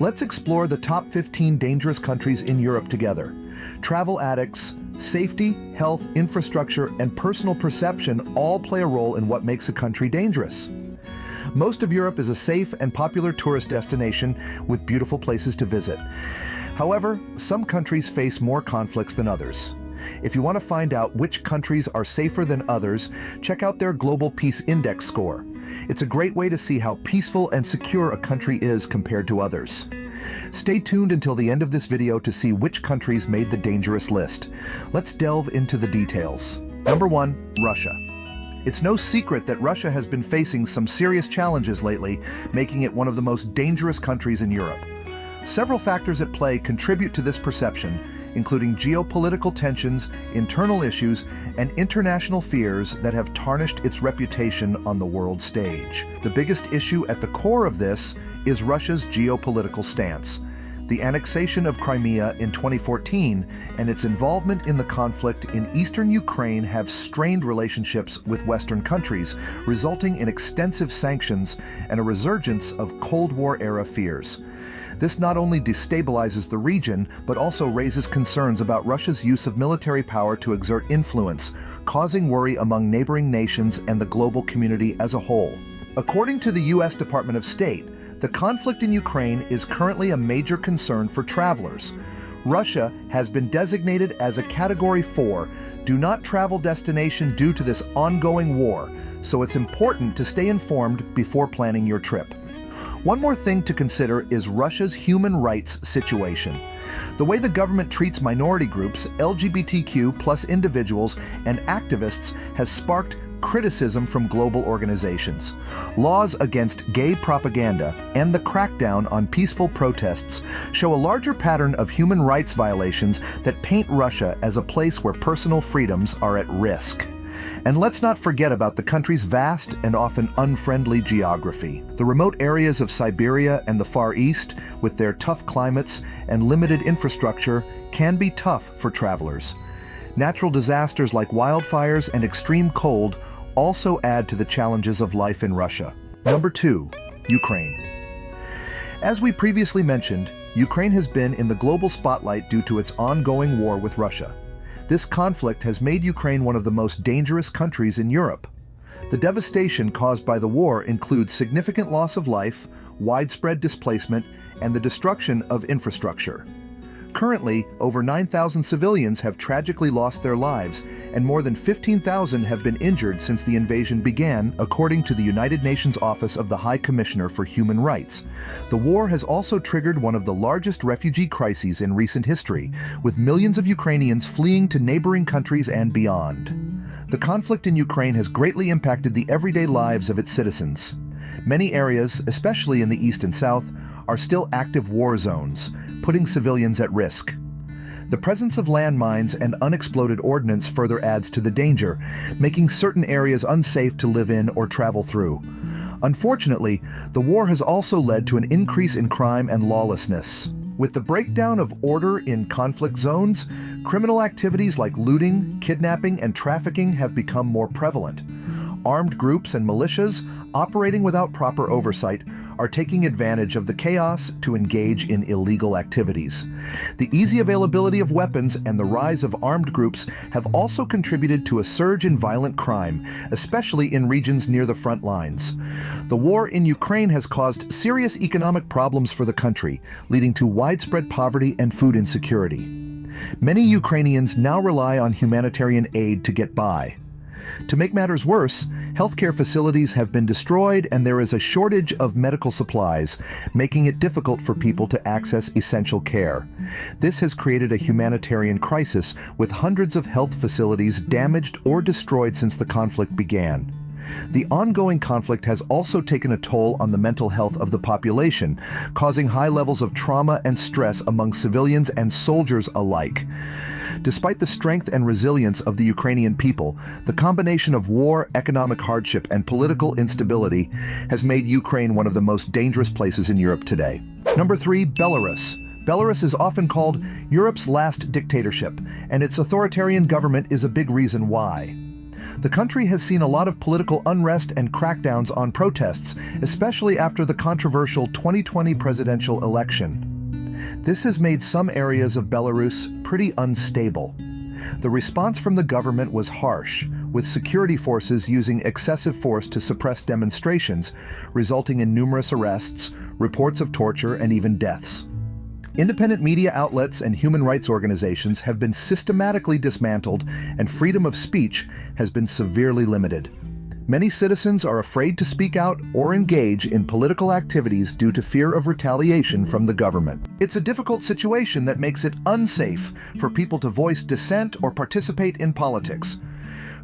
Let's explore the top 15 dangerous countries in Europe together. Travel addicts, safety, health, infrastructure, and personal perception all play a role in what makes a country dangerous. Most of Europe is a safe and popular tourist destination with beautiful places to visit. However, some countries face more conflicts than others. If you want to find out which countries are safer than others, check out their Global Peace Index score. It's a great way to see how peaceful and secure a country is compared to others. Stay tuned until the end of this video to see which countries made the dangerous list. Let's delve into the details. Number 1, Russia. It's no secret that Russia has been facing some serious challenges lately, making it one of the most dangerous countries in Europe. Several factors at play contribute to this perception, including geopolitical tensions, internal issues, and international fears that have tarnished its reputation on the world stage. The biggest issue at the core of this is Russia's geopolitical stance. The annexation of Crimea in 2014 and its involvement in the conflict in eastern Ukraine have strained relationships with Western countries, resulting in extensive sanctions and a resurgence of Cold War-era fears. This not only destabilizes the region, but also raises concerns about Russia's use of military power to exert influence, causing worry among neighboring nations and the global community as a whole. According to the U.S. Department of State, the conflict in Ukraine is currently a major concern for travelers. Russia has been designated as a Category 4 do not travel destination due to this ongoing war, so it's important to stay informed before planning your trip. One more thing to consider is Russia's human rights situation. The way the government treats minority groups, LGBTQ+ individuals, and activists has sparked criticism from global organizations. Laws against gay propaganda and the crackdown on peaceful protests show a larger pattern of human rights violations that paint Russia as a place where personal freedoms are at risk. And let's not forget about the country's vast and often unfriendly geography. The remote areas of Siberia and the Far East, with their tough climates and limited infrastructure, can be tough for travelers. Natural disasters like wildfires and extreme cold also add to the challenges of life in Russia. Number 2, Ukraine. As we previously mentioned, Ukraine has been in the global spotlight due to its ongoing war with Russia. This conflict has made Ukraine one of the most dangerous countries in Europe. The devastation caused by the war includes significant loss of life, widespread displacement, and the destruction of infrastructure. Currently, over 9,000 civilians have tragically lost their lives, and more than 15,000 have been injured since the invasion began, according to the United Nations Office of the High Commissioner for Human Rights. The war has also triggered one of the largest refugee crises in recent history, with millions of Ukrainians fleeing to neighboring countries and beyond. The conflict in Ukraine has greatly impacted the everyday lives of its citizens. Many areas, especially in the east and south, are still active war zones, putting civilians at risk. The presence of landmines and unexploded ordnance further adds to the danger, making certain areas unsafe to live in or travel through. Unfortunately, the war has also led to an increase in crime and lawlessness. With the breakdown of order in conflict zones, criminal activities like looting, kidnapping, and trafficking have become more prevalent. Armed groups and militias, operating without proper oversight, are taking advantage of the chaos to engage in illegal activities. The easy availability of weapons and the rise of armed groups have also contributed to a surge in violent crime, especially in regions near the front lines. The war in Ukraine has caused serious economic problems for the country, leading to widespread poverty and food insecurity. Many Ukrainians now rely on humanitarian aid to get by. To make matters worse, healthcare facilities have been destroyed and there is a shortage of medical supplies, making it difficult for people to access essential care. This has created a humanitarian crisis, with hundreds of health facilities damaged or destroyed since the conflict began. The ongoing conflict has also taken a toll on the mental health of the population, causing high levels of trauma and stress among civilians and soldiers alike. Despite the strength and resilience of the Ukrainian people, the combination of war, economic hardship, and political instability has made Ukraine one of the most dangerous places in Europe today. Number 3, Belarus. Belarus is often called Europe's last dictatorship, and its authoritarian government is a big reason why. The country has seen a lot of political unrest and crackdowns on protests, especially after the controversial 2020 presidential election. This has made some areas of Belarus pretty unstable. The response from the government was harsh, with security forces using excessive force to suppress demonstrations, resulting in numerous arrests, reports of torture, and even deaths. Independent media outlets and human rights organizations have been systematically dismantled, and freedom of speech has been severely limited. Many citizens are afraid to speak out or engage in political activities due to fear of retaliation from the government. It's a difficult situation that makes it unsafe for people to voice dissent or participate in politics.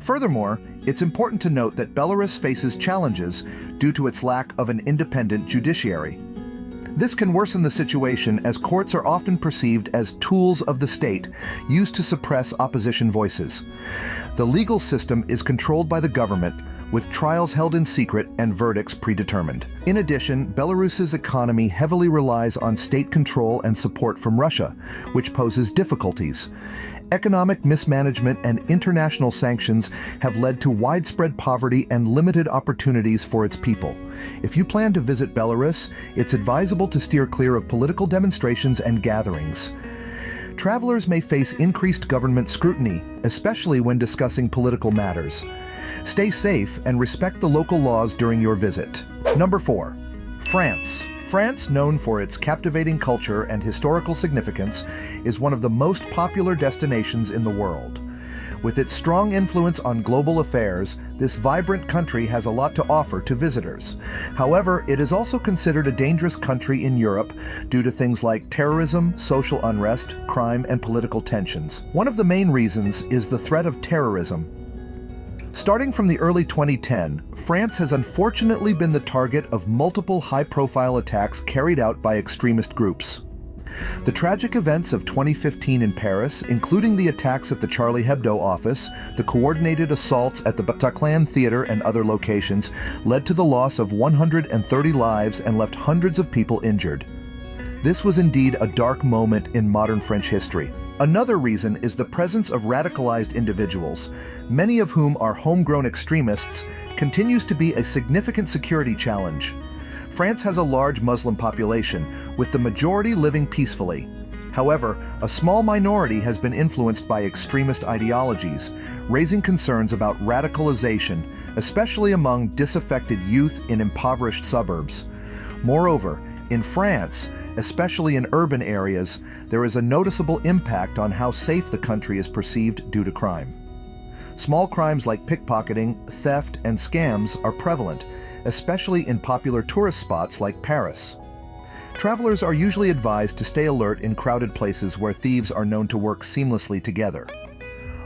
Furthermore, it's important to note that Belarus faces challenges due to its lack of an independent judiciary. This can worsen the situation as courts are often perceived as tools of the state used to suppress opposition voices. The legal system is controlled by the government, with trials held in secret and verdicts predetermined. In addition, Belarus's economy heavily relies on state control and support from Russia, which poses difficulties. Economic mismanagement and international sanctions have led to widespread poverty and limited opportunities for its people. If you plan to visit Belarus, it's advisable to steer clear of political demonstrations and gatherings. Travelers may face increased government scrutiny, especially when discussing political matters. Stay safe and respect the local laws during your visit. Number 4. France. France, known for its captivating culture and historical significance, is one of the most popular destinations in the world. With its strong influence on global affairs, this vibrant country has a lot to offer to visitors. However, it is also considered a dangerous country in Europe due to things like terrorism, social unrest, crime, and political tensions. One of the main reasons is the threat of terrorism. Starting from the early 2010, France has unfortunately been the target of multiple high-profile attacks carried out by extremist groups. The tragic events of 2015 in Paris, including the attacks at the Charlie Hebdo office, the coordinated assaults at the Bataclan Theater and other locations, led to the loss of 130 lives and left hundreds of people injured. This was indeed a dark moment in modern French history. Another reason is the presence of radicalized individuals, many of whom are homegrown extremists, continues to be a significant security challenge. France has a large Muslim population, with the majority living peacefully. However, a small minority has been influenced by extremist ideologies, raising concerns about radicalization, especially among disaffected youth in impoverished suburbs. Moreover, in France, especially in urban areas, there is a noticeable impact on how safe the country is perceived due to crime. Small crimes like pickpocketing, theft, and scams are prevalent, especially in popular tourist spots like Paris. Travelers are usually advised to stay alert in crowded places where thieves are known to work seamlessly together.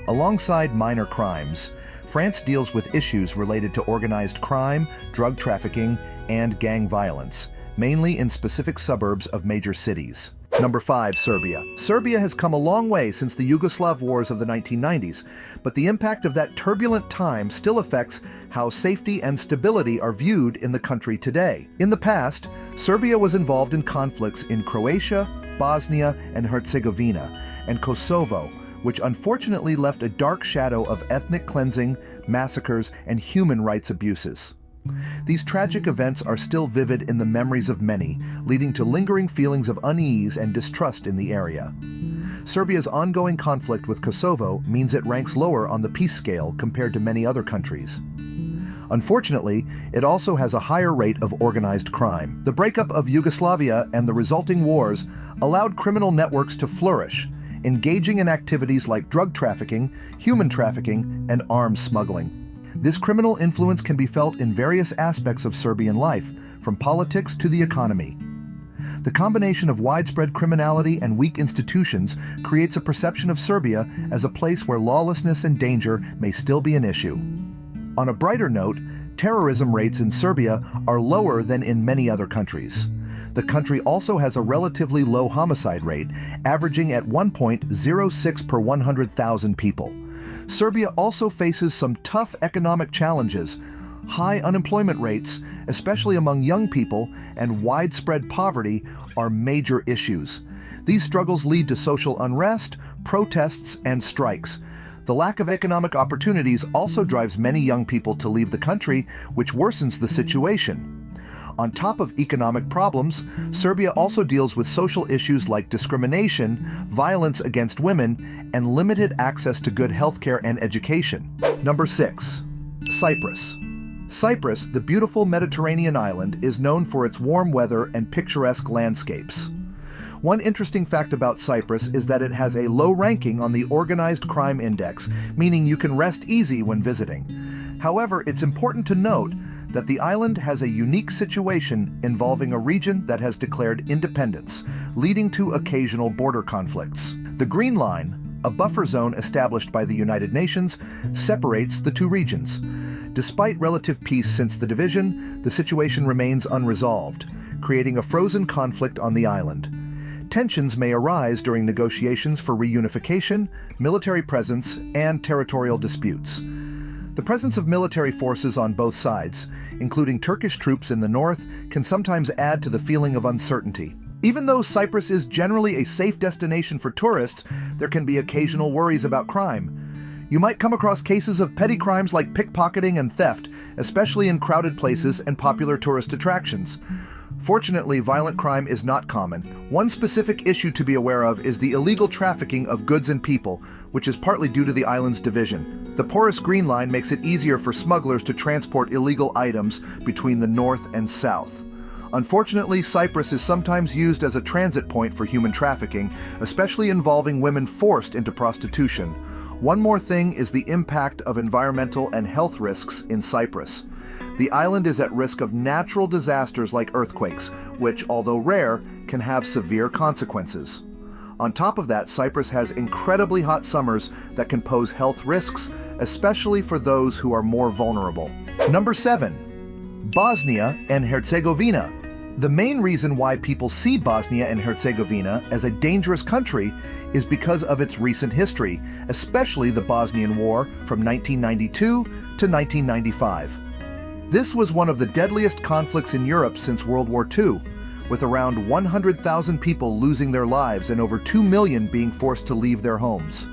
Alongside minor crimes, France deals with issues related to organized crime, drug trafficking, and gang violence, mainly in specific suburbs of major cities. Number 5. Serbia. Serbia has come a long way since the Yugoslav wars of the 1990s, but the impact of that turbulent time still affects how safety and stability are viewed in the country today. In the past, Serbia was involved in conflicts in Croatia, Bosnia and Herzegovina, and Kosovo, which unfortunately left a dark shadow of ethnic cleansing, massacres, and human rights abuses. These tragic events are still vivid in the memories of many, leading to lingering feelings of unease and distrust in the area. Serbia's ongoing conflict with Kosovo means it ranks lower on the peace scale compared to many other countries. Unfortunately, it also has a higher rate of organized crime. The breakup of Yugoslavia and the resulting wars allowed criminal networks to flourish, engaging in activities like drug trafficking, human trafficking, and arms smuggling. This criminal influence can be felt in various aspects of Serbian life, from politics to the economy. The combination of widespread criminality and weak institutions creates a perception of Serbia as a place where lawlessness and danger may still be an issue. On a brighter note, terrorism rates in Serbia are lower than in many other countries. The country also has a relatively low homicide rate, averaging at 1.06 per 100,000 people. Serbia also faces some tough economic challenges. High unemployment rates, especially among young people, and widespread poverty are major issues. These struggles lead to social unrest, protests, and strikes. The lack of economic opportunities also drives many young people to leave the country, which worsens the situation. On top of economic problems, Serbia also deals with social issues like discrimination, violence against women, and limited access to good healthcare and education. Number 6. Cyprus. Cyprus, the beautiful Mediterranean island, is known for its warm weather and picturesque landscapes. One interesting fact about Cyprus is that it has a low ranking on the Organized Crime Index, meaning you can rest easy when visiting. However, it's important to note that the island has a unique situation involving a region that has declared independence, leading to occasional border conflicts. The Green Line, a buffer zone established by the United Nations, separates the two regions. Despite relative peace since the division, the situation remains unresolved, creating a frozen conflict on the island. Tensions may arise during negotiations for reunification, military presence, and territorial disputes. The presence of military forces on both sides, including Turkish troops in the north, can sometimes add to the feeling of uncertainty. Even though Cyprus is generally a safe destination for tourists, there can be occasional worries about crime. You might come across cases of petty crimes like pickpocketing and theft, especially in crowded places and popular tourist attractions. Fortunately, violent crime is not common. One specific issue to be aware of is the illegal trafficking of goods and people, which is partly due to the island's division. The porous Green Line makes it easier for smugglers to transport illegal items between the north and south. Unfortunately, Cyprus is sometimes used as a transit point for human trafficking, especially involving women forced into prostitution. One more thing is the impact of environmental and health risks in Cyprus. The island is at risk of natural disasters like earthquakes, which, although rare, can have severe consequences. On top of that, Cyprus has incredibly hot summers that can pose health risks, especially for those who are more vulnerable. Number 7. Bosnia and Herzegovina. The main reason why people see Bosnia and Herzegovina as a dangerous country is because of its recent history, especially the Bosnian War from 1992 to 1995. This was one of the deadliest conflicts in Europe since World War II, with around 100,000 people losing their lives and over 2 million being forced to leave their homes.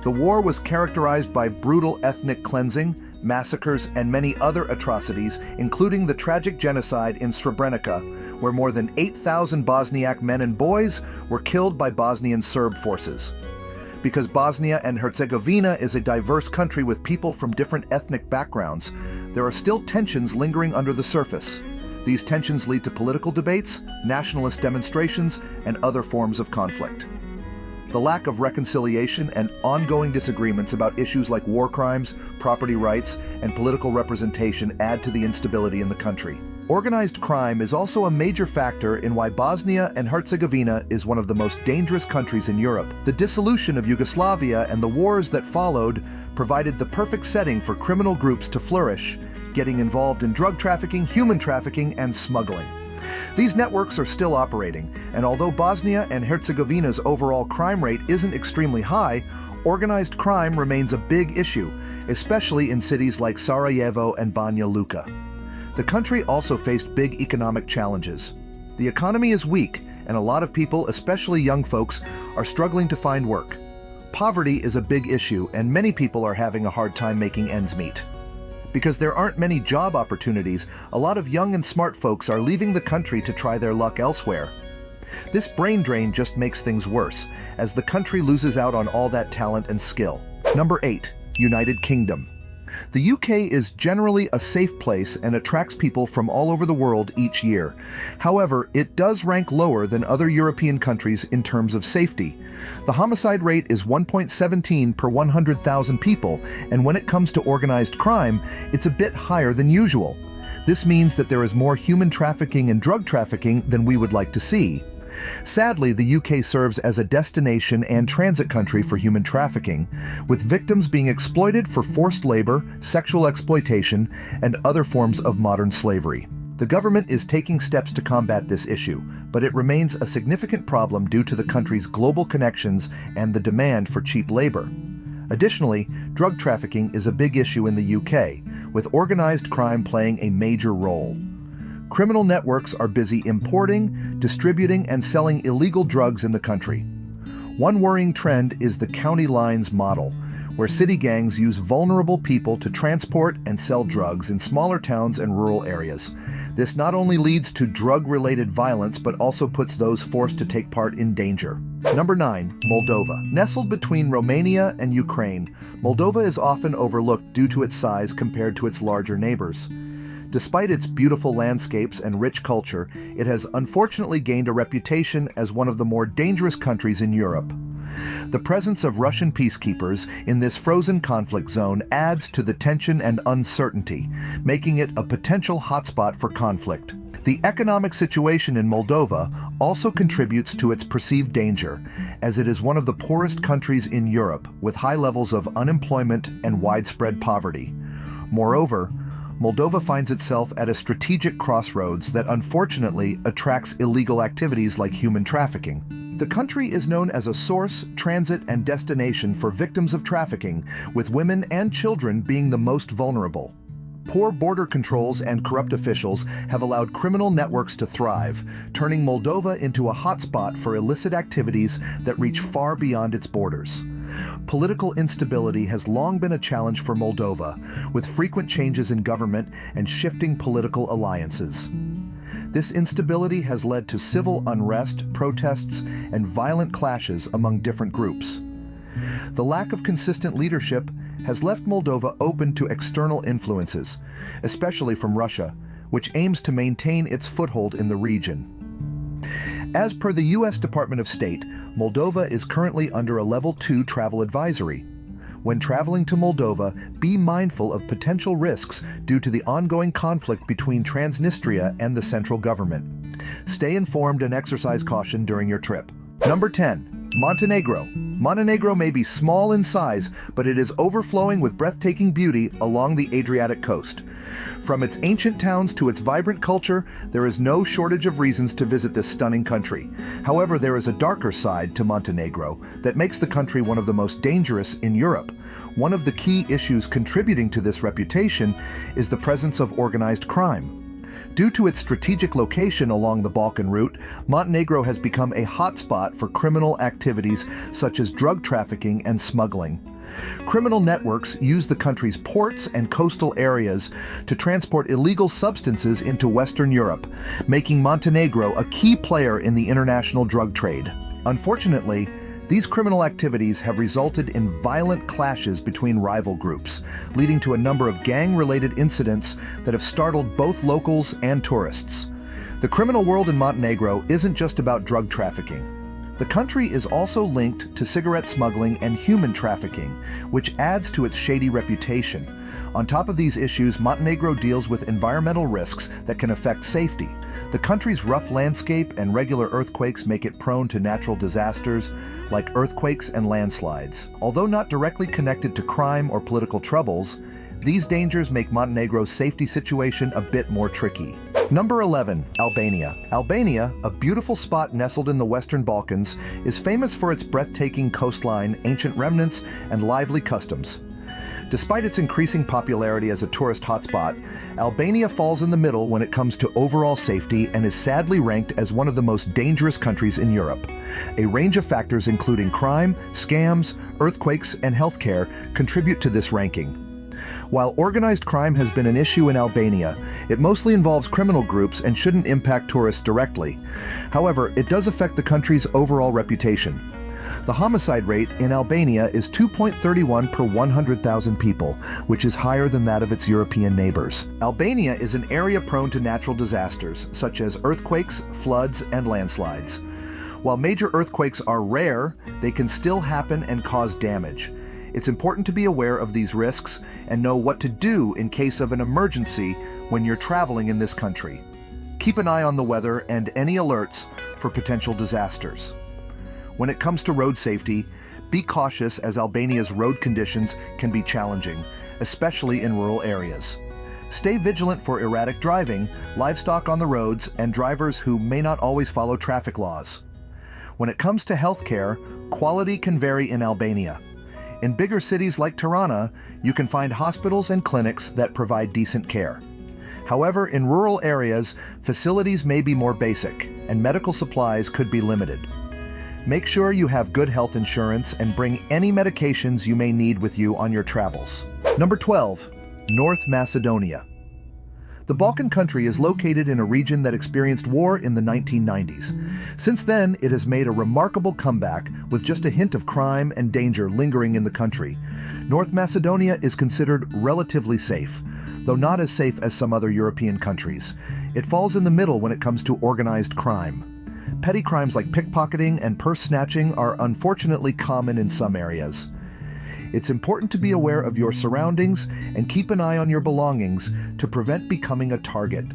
The war was characterized by brutal ethnic cleansing, massacres, and many other atrocities, including the tragic genocide in Srebrenica, where more than 8,000 Bosniak men and boys were killed by Bosnian Serb forces. Because Bosnia and Herzegovina is a diverse country with people from different ethnic backgrounds, there are still tensions lingering under the surface. These tensions lead to political debates, nationalist demonstrations, and other forms of conflict. The lack of reconciliation and ongoing disagreements about issues like war crimes, property rights, and political representation add to the instability in the country. Organized crime is also a major factor in why Bosnia and Herzegovina is one of the most dangerous countries in Europe. The dissolution of Yugoslavia and the wars that followed provided the perfect setting for criminal groups to flourish, getting involved in drug trafficking, human trafficking, and smuggling. These networks are still operating, and although Bosnia and Herzegovina's overall crime rate isn't extremely high, organized crime remains a big issue, especially in cities like Sarajevo and Banja Luka. The country also faced big economic challenges. The economy is weak, and a lot of people, especially young folks, are struggling to find work. Poverty is a big issue, and many people are having a hard time making ends meet. Because there aren't many job opportunities, a lot of young and smart folks are leaving the country to try their luck elsewhere. This brain drain just makes things worse, as the country loses out on all that talent and skill. Number 8. United Kingdom. The UK is generally a safe place and attracts people from all over the world each year. However, it does rank lower than other European countries in terms of safety. The homicide rate is 1.17 per 100,000 people, and when it comes to organized crime, it's a bit higher than usual. This means that there is more human trafficking and drug trafficking than we would like to see. Sadly, the UK serves as a destination and transit country for human trafficking, with victims being exploited for forced labor, sexual exploitation, and other forms of modern slavery. The government is taking steps to combat this issue, but it remains a significant problem due to the country's global connections and the demand for cheap labor. Additionally, drug trafficking is a big issue in the UK, with organized crime playing a major role. Criminal networks are busy importing, distributing, and selling illegal drugs in the country. One worrying trend is the county lines model, where city gangs use vulnerable people to transport and sell drugs in smaller towns and rural areas. This not only leads to drug-related violence, but also puts those forced to take part in danger. Number 9. Moldova. Nestled between Romania and Ukraine, Moldova is often overlooked due to its size compared to its larger neighbors. Despite its beautiful landscapes and rich culture, it has unfortunately gained a reputation as one of the more dangerous countries in Europe. The presence of Russian peacekeepers in this frozen conflict zone adds to the tension and uncertainty, making it a potential hotspot for conflict. The economic situation in Moldova also contributes to its perceived danger, as it is one of the poorest countries in Europe, with high levels of unemployment and widespread poverty. Moreover, Moldova finds itself at a strategic crossroads that unfortunately attracts illegal activities like human trafficking. The country is known as a source, transit, and destination for victims of trafficking, with women and children being the most vulnerable. Poor border controls and corrupt officials have allowed criminal networks to thrive, turning Moldova into a hotspot for illicit activities that reach far beyond its borders. Political instability has long been a challenge for Moldova, with frequent changes in government and shifting political alliances. This instability has led to civil unrest, protests, and violent clashes among different groups. The lack of consistent leadership has left Moldova open to external influences, especially from Russia, which aims to maintain its foothold in the region. As per the U.S. Department of State, Moldova is currently under a Level 2 travel advisory. When traveling to Moldova, be mindful of potential risks due to the ongoing conflict between Transnistria and the central government. Stay informed and exercise caution during your trip. Number 10. Montenegro. Montenegro may be small in size, but it is overflowing with breathtaking beauty along the Adriatic coast. From its ancient towns to its vibrant culture, there is no shortage of reasons to visit this stunning country. However, there is a darker side to Montenegro that makes the country one of the most dangerous in Europe. One of the key issues contributing to this reputation is the presence of organized crime. Due to its strategic location along the Balkan route, Montenegro has become a hotspot for criminal activities such as drug trafficking and smuggling. Criminal networks use the country's ports and coastal areas to transport illegal substances into Western Europe, making Montenegro a key player in the international drug trade. Unfortunately, these criminal activities have resulted in violent clashes between rival groups, leading to a number of gang-related incidents that have startled both locals and tourists. The criminal world in Montenegro isn't just about drug trafficking. The country is also linked to cigarette smuggling and human trafficking, which adds to its shady reputation. On top of these issues, Montenegro deals with environmental risks that can affect safety. The country's rough landscape and regular earthquakes make it prone to natural disasters like earthquakes and landslides. Although not directly connected to crime or political troubles, these dangers make Montenegro's safety situation a bit more tricky. Number 11. Albania. Albania, a beautiful spot nestled in the Western Balkans, is famous for its breathtaking coastline, ancient remnants, and lively customs. Despite its increasing popularity as a tourist hotspot, Albania falls in the middle when it comes to overall safety and is sadly ranked as one of the most dangerous countries in Europe. A range of factors including crime, scams, earthquakes, and healthcare contribute to this ranking. While organized crime has been an issue in Albania, it mostly involves criminal groups and shouldn't impact tourists directly. However, it does affect the country's overall reputation. The homicide rate in Albania is 2.31 per 100,000 people, which is higher than that of its European neighbors. Albania is an area prone to natural disasters, such as earthquakes, floods, and landslides. While major earthquakes are rare, they can still happen and cause damage. It's important to be aware of these risks and know what to do in case of an emergency when you're traveling in this country. Keep an eye on the weather and any alerts for potential disasters. When it comes to road safety, be cautious as Albania's road conditions can be challenging, especially in rural areas. Stay vigilant for erratic driving, livestock on the roads, and drivers who may not always follow traffic laws. When it comes to healthcare, quality can vary in Albania. In bigger cities like Tirana, you can find hospitals and clinics that provide decent care. However, in rural areas, facilities may be more basic, and medical supplies could be limited. Make sure you have good health insurance and bring any medications you may need with you on your travels. Number 12. North Macedonia. The Balkan country is located in a region that experienced war in the 1990s. Since then, it has made a remarkable comeback with just a hint of crime and danger lingering in the country. North Macedonia is considered relatively safe, though not as safe as some other European countries. It falls in the middle when it comes to organized crime. Petty crimes like pickpocketing and purse snatching are unfortunately common in some areas. It's important to be aware of your surroundings and keep an eye on your belongings to prevent becoming a target,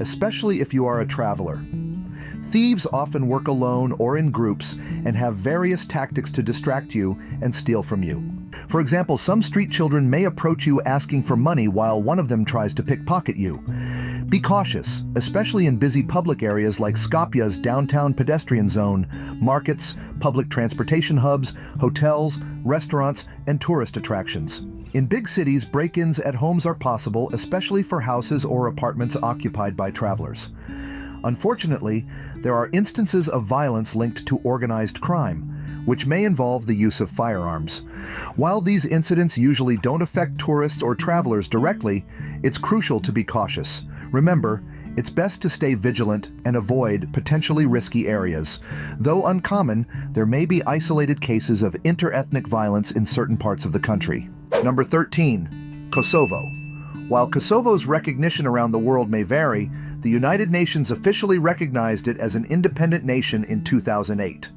especially if you are a traveler. Thieves often work alone or in groups and have various tactics to distract you and steal from you. For example, some street children may approach you asking for money while one of them tries to pickpocket you. Be cautious, especially in busy public areas like Skopje's downtown pedestrian zone, markets, public transportation hubs, hotels, restaurants, and tourist attractions. In big cities, break-ins at homes are possible, especially for houses or apartments occupied by travelers. Unfortunately, there are instances of violence linked to organized crime, which may involve the use of firearms. While these incidents usually don't affect tourists or travelers directly, it's crucial to be cautious. Remember, it's best to stay vigilant and avoid potentially risky areas. Though uncommon, there may be isolated cases of inter-ethnic violence in certain parts of the country. Number 13. Kosovo. While Kosovo's recognition around the world may vary, the United Nations officially recognized it as an independent nation in 2008.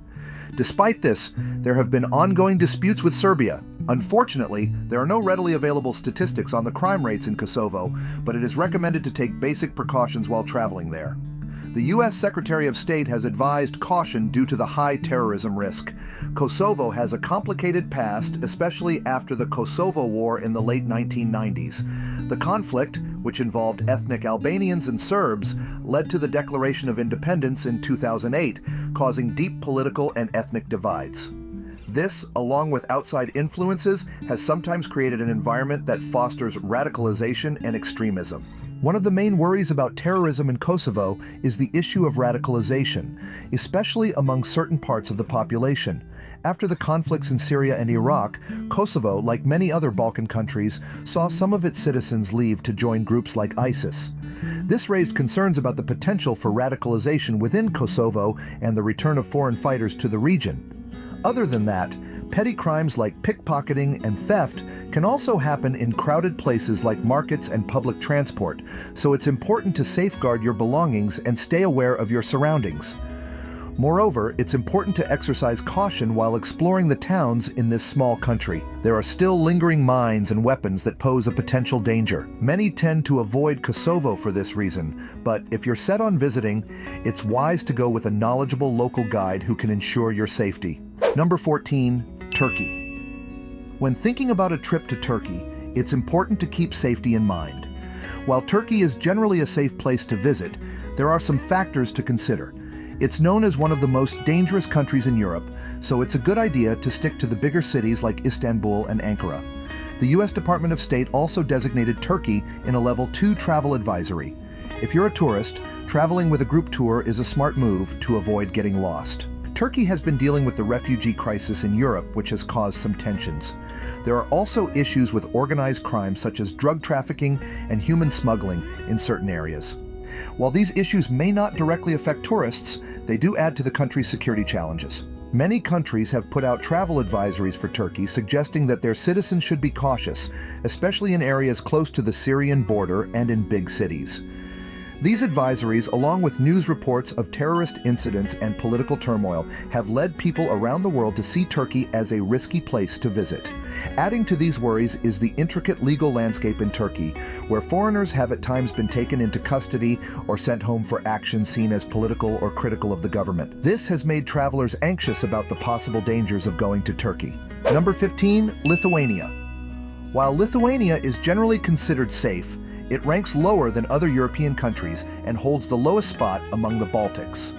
Despite this, there have been ongoing disputes with Serbia. Unfortunately, there are no readily available statistics on the crime rates in Kosovo, but it is recommended to take basic precautions while traveling there. The U.S. Secretary of State has advised caution due to the high terrorism risk. Kosovo has a complicated past, especially after the Kosovo War in the late 1990s. The conflict, which involved ethnic Albanians and Serbs, led to the Declaration of Independence in 2008, causing deep political and ethnic divides. This, along with outside influences, has sometimes created an environment that fosters radicalization and extremism. One of the main worries about terrorism in Kosovo is the issue of radicalization, especially among certain parts of the population. After the conflicts in Syria and Iraq, Kosovo, like many other Balkan countries, saw some of its citizens leave to join groups like ISIS. This raised concerns about the potential for radicalization within Kosovo and the return of foreign fighters to the region. Other than that, petty crimes like pickpocketing and theft can also happen in crowded places like markets and public transport, so it's important to safeguard your belongings and stay aware of your surroundings. Moreover, it's important to exercise caution while exploring the towns in this small country. There are still lingering mines and weapons that pose a potential danger. Many tend to avoid Kosovo for this reason, but if you're set on visiting, it's wise to go with a knowledgeable local guide who can ensure your safety. Number 14. Turkey. When thinking about a trip to Turkey, it's important to keep safety in mind. While Turkey is generally a safe place to visit, there are some factors to consider. It's known as one of the most dangerous countries in Europe, so it's a good idea to stick to the bigger cities like Istanbul and Ankara. The U.S. Department of State also designated Turkey in a Level 2 travel advisory. If you're a tourist, traveling with a group tour is a smart move to avoid getting lost. Turkey has been dealing with the refugee crisis in Europe, which has caused some tensions. There are also issues with organized crime such as drug trafficking and human smuggling in certain areas. While these issues may not directly affect tourists, they do add to the country's security challenges. Many countries have put out travel advisories for Turkey suggesting that their citizens should be cautious, especially in areas close to the Syrian border and in big cities. These advisories, along with news reports of terrorist incidents and political turmoil, have led people around the world to see Turkey as a risky place to visit. Adding to these worries is the intricate legal landscape in Turkey, where foreigners have at times been taken into custody or sent home for actions seen as political or critical of the government. This has made travelers anxious about the possible dangers of going to Turkey. Number 15. Lithuania. While Lithuania is generally considered safe, it ranks lower than other European countries and holds the lowest spot among the Baltics.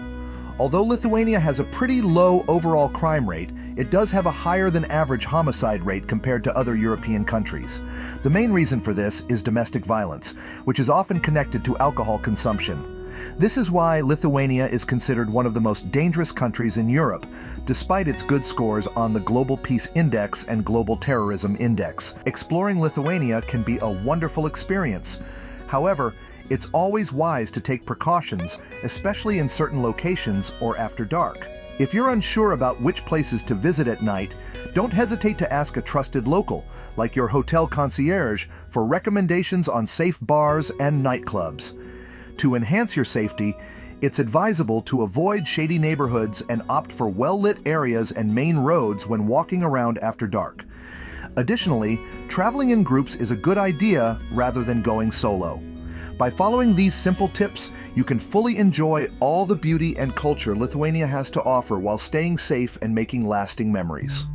Although Lithuania has a pretty low overall crime rate, it does have a higher than average homicide rate compared to other European countries. The main reason for this is domestic violence, which is often connected to alcohol consumption. This is why Lithuania is considered one of the most dangerous countries in Europe, despite its good scores on the Global Peace Index and Global Terrorism Index. Exploring Lithuania can be a wonderful experience. However, it's always wise to take precautions, especially in certain locations or after dark. If you're unsure about which places to visit at night, don't hesitate to ask a trusted local, like your hotel concierge, for recommendations on safe bars and nightclubs. To enhance your safety, it's advisable to avoid shady neighborhoods and opt for well-lit areas and main roads when walking around after dark. Additionally, traveling in groups is a good idea rather than going solo. By following these simple tips, you can fully enjoy all the beauty and culture Lithuania has to offer while staying safe and making lasting memories.